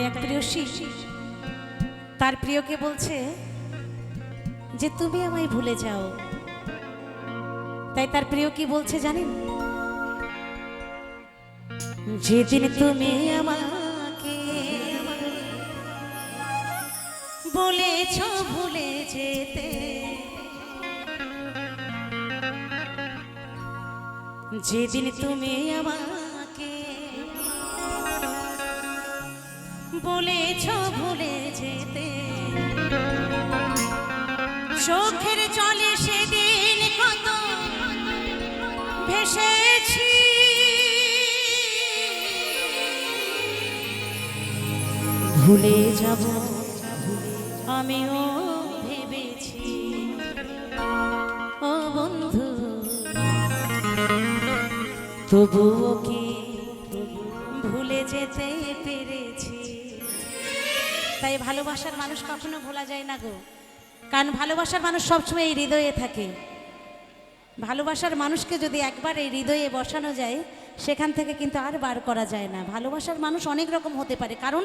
এক প্রিয়সী তার প্রিয়কে বলছে যে তুমি আমায় ভুলে যাও। তাই তার প্রিয় কি বলছে জানেন? যেদিন তুমি আমাকে বলেছ ভুলে যেতে, যেদিন তুমি আমাকে বলেছ ভুলে যেতে, চোখের জলে সেদিন কত ভেসেছি, ভুলে যাব আমিও ভেবেছি। ও বন্ধু তবুও কি ভুলে যেতে পেরেছি? তাই ভালোবাসার মানুষ কখনো ভোলা যায় না গো, কারণ ভালোবাসার মানুষ সবসময় এই হৃদয়ে থাকে। ভালোবাসার মানুষকে যদি একবার এই হৃদয়ে বসানো যায় সেখান থেকে কিন্তু আর বার করা যায় না। ভালোবাসার মানুষ অনেক রকম হতে পারে, কারণ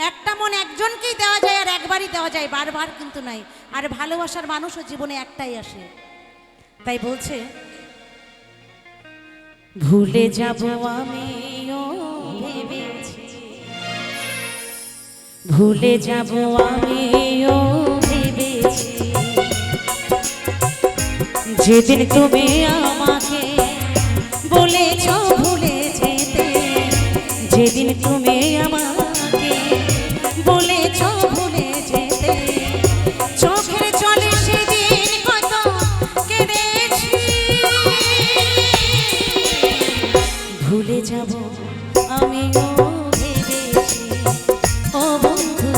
একটা মন একজনকেই দেওয়া যায় আর একবারই দেওয়া যায়, বারবার কিন্তু নাই। আর ভালোবাসার মানুষও জীবনে একটাই আসে। তাই বলছে ভুলে যাব আমিও ভেবেছি, ভুলে যাব আমিও ভেবেছি, যেদিন তুমি আমাকে বলেছ ভুলে যেতে, যেদিন তুমি আমাকে বলেছ ভুলে যেতে, চোখের জলে সেদিন কত কেঁদেছি, ভুলে যাব আমিও ভেবেছি। ও বন্ধু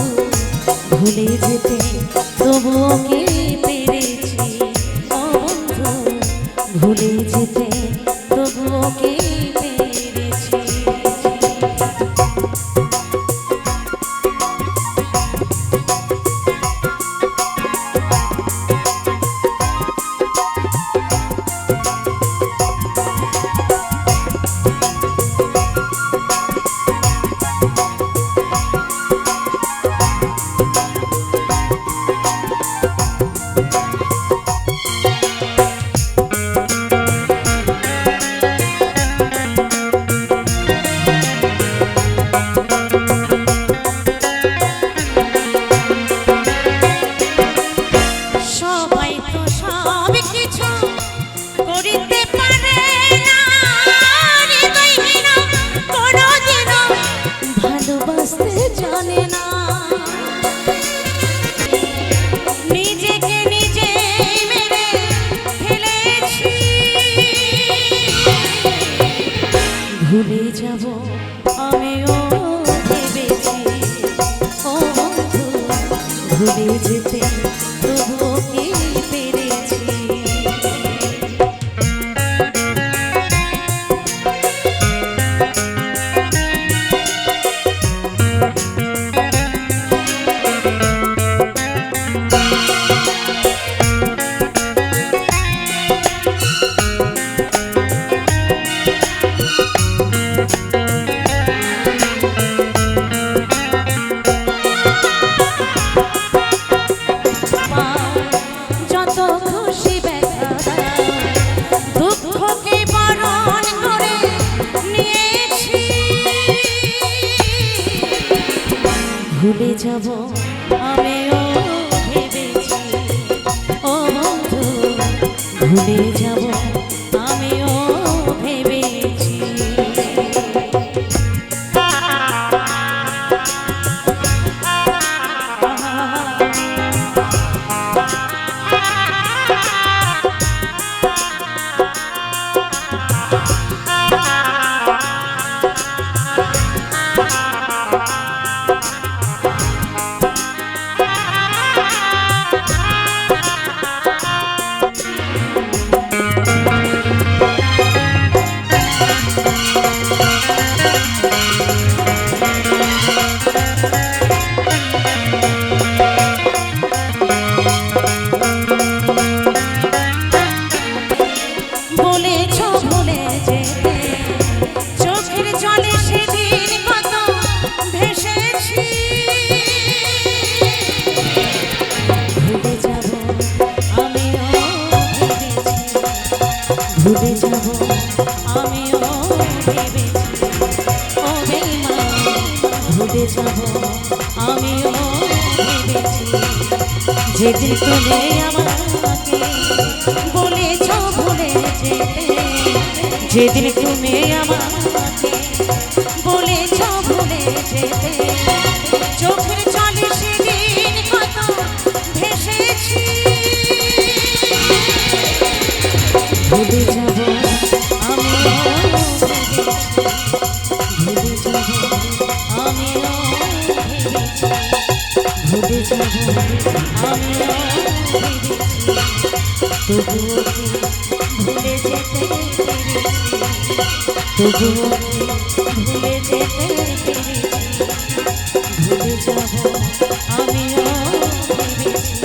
ভুলে যেতে তবুও কি পেরেছি? ও বন্ধু ভুলে যেতে তবুও কি পেরেছি? ভুলে যাব আমিও ভেবেছি। ও বন্ধু ভুলে যেতে তবুও কি পেরেছি? ভুলে যাব আমিও ভেবেছি। ও বন্ধু ভুলে যাব আমিও ভেবেছি। আমিও ভেবেছি যেদিন তুমি আমাকে বলেছ ভুলে যেতে, যেদিন তুমি আমাকে বলেছ ভুলে যেতে, চোখের জলে সেদিন কত ভেসেছি। ভুলে যাব আমিও ভেবেছি, ভুলে যাব আমিও ভেবেছি, ভুলে যাব আমিও ভেবেছি, তবুও কি ভুলে যেতে পেরেছি, তবুও কি ভুলে যেতে পেরেছি, ভুলে যাব আমিও ভেবেছি।